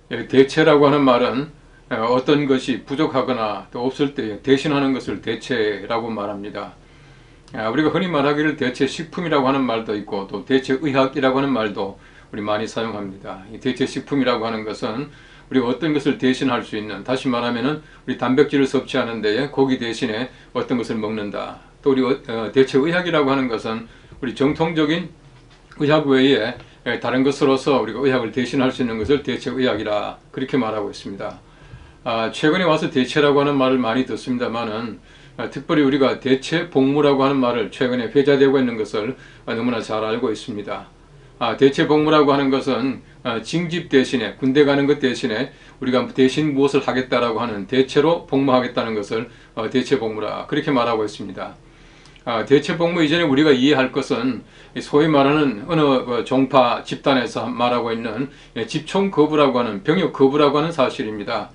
대체라고 하는 말은 어떤 것이 부족하거나 또 없을 때 대신하는 것을 대체라고 말합니다. 우리가 흔히 말하기를 대체식품이라고 하는 말도 있고 또 대체의학이라고 하는 말도 우리 많이 사용합니다. 이 대체식품이라고 하는 것은 우리가 어떤 것을 대신할 수 있는, 다시 말하면은 우리 단백질을 섭취하는 데에 고기 대신에 어떤 것을 먹는다. 또 우리 대체의학이라고 하는 것은 우리 정통적인 의학 외에 다른 것으로서 우리가 의학을 대신할 수 있는 것을 대체의학이라 그렇게 말하고 있습니다. 최근에 와서 대체라고 하는 말을 많이 듣습니다만은 특별히 우리가 대체복무라고 하는 말을 최근에 회자되고 있는 것을 너무나 잘 알고 있습니다. 대체복무라고 하는 것은 징집 대신에, 군대 가는 것 대신에 우리가 대신 무엇을 하겠다라고 하는, 대체로 복무하겠다는 것을 대체복무라 그렇게 말하고 있습니다. 대체복무 이전에 우리가 이해할 것은 소위 말하는 어느 종파 집단에서 말하고 있는 집총거부라고 하는, 병역거부라고 하는 사실입니다.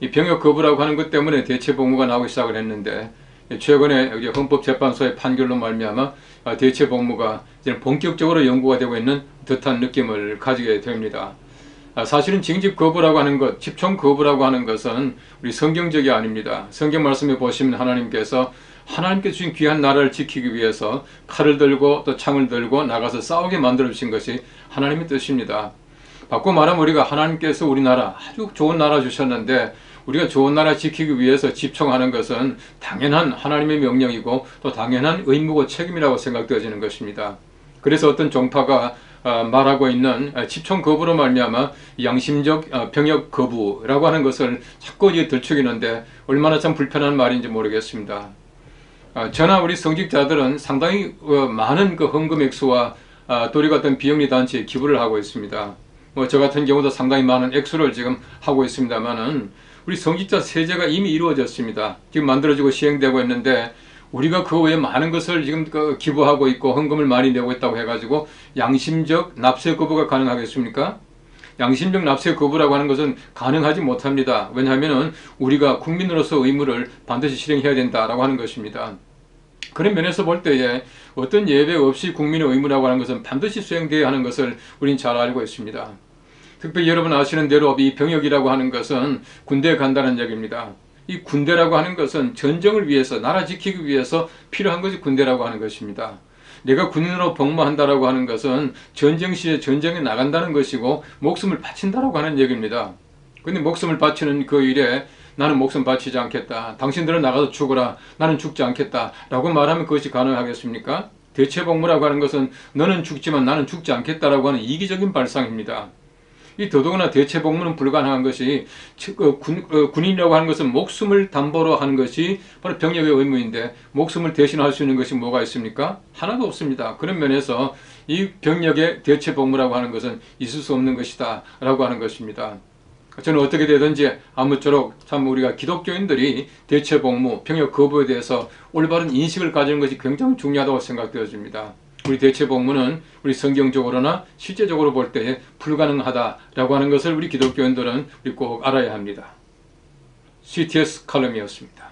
이 병역거부라고 하는 것 때문에 대체복무가 나오기 시작을 했는데, 최근에 헌법재판소의 판결로 말미암아 대체복무가 이제 본격적으로 연구가 되고 있는 듯한 느낌을 가지게 됩니다. 사실은 징집거부라고 하는 것, 집총거부라고 하는 것은 우리 성경적이 아닙니다. 성경 말씀에 보시면 하나님께서 주신 귀한 나라를 지키기 위해서 칼을 들고 또 창을 들고 나가서 싸우게 만들어 주신 것이 하나님의 뜻입니다. 바꿔 말하면 우리가 하나님께서 우리나라 아주 좋은 나라 주셨는데 우리가 좋은 나라 지키기 위해서 집총하는 것은 당연한 하나님의 명령이고 또 당연한 의무고 책임이라고 생각되어지는 것입니다. 그래서 어떤 종파가 말하고 있는 집총 거부로 말미암아 양심적 병역 거부라고 하는 것을 자꾸 들추기는데 얼마나 참 불편한 말인지 모르겠습니다. 저나 우리 성직자들은 상당히 많은 그 헌금 액수와 또 우리 같은 비영리 단체에 기부를 하고 있습니다. 저 같은 경우도 상당히 많은 액수를 지금 하고 있습니다만은 우리 성직자 세제가 이미 이루어졌습니다. 지금 만들어지고 시행되고 있는데 우리가 그 외에 많은 것을 지금 기부하고 있고 헌금을 많이 내고 있다고 해가지고 양심적 납세 거부가 가능하겠습니까? 양심적 납세 거부라고 하는 것은 가능하지 못합니다. 왜냐하면 우리가 국민으로서 의무를 반드시 실행해야 된다라고 하는 것입니다. 그런 면에서 볼 때에 어떤 예외 없이 국민의 의무라고 하는 것은 반드시 수행되어야 하는 것을 우린 잘 알고 있습니다. 특별히 여러분 아시는 대로 이 병역이라고 하는 것은 군대에 간다는 얘기입니다. 이 군대라고 하는 것은 전쟁을 위해서, 나라 지키기 위해서 필요한 것이 군대라고 하는 것입니다. 내가 군인으로 복무한다라고 하는 것은 전쟁 시에 전쟁에 나간다는 것이고 목숨을 바친다라고 하는 얘기입니다. 근데 목숨을 바치는 그 일에 나는 목숨 바치지 않겠다, 당신들은 나가서 죽어라, 나는 죽지 않겠다 라고 말하면 그것이 가능하겠습니까? 대체복무라고 하는 것은 너는 죽지만 나는 죽지 않겠다라고 하는 이기적인 발상입니다. 이 더더구나 대체복무는 불가능한 것이 군인이라고 하는 것은 목숨을 담보로 하는 것이 바로 병역의 의무인데 목숨을 대신할 수 있는 것이 뭐가 있습니까? 하나도 없습니다. 그런 면에서 이 병역의 대체복무라고 하는 것은 있을 수 없는 것이다 라고 하는 것입니다. 저는 어떻게 되든지 아무쪼록 참 우리가 기독교인들이 대체복무, 병역 거부에 대해서 올바른 인식을 가지는 것이 굉장히 중요하다고 생각되어집니다. 우리 대체복무는 우리 성경적으로나 실제적으로 볼 때 불가능하다라고 하는 것을 우리 기독교인들은 꼭 알아야 합니다. CTS 칼럼이었습니다.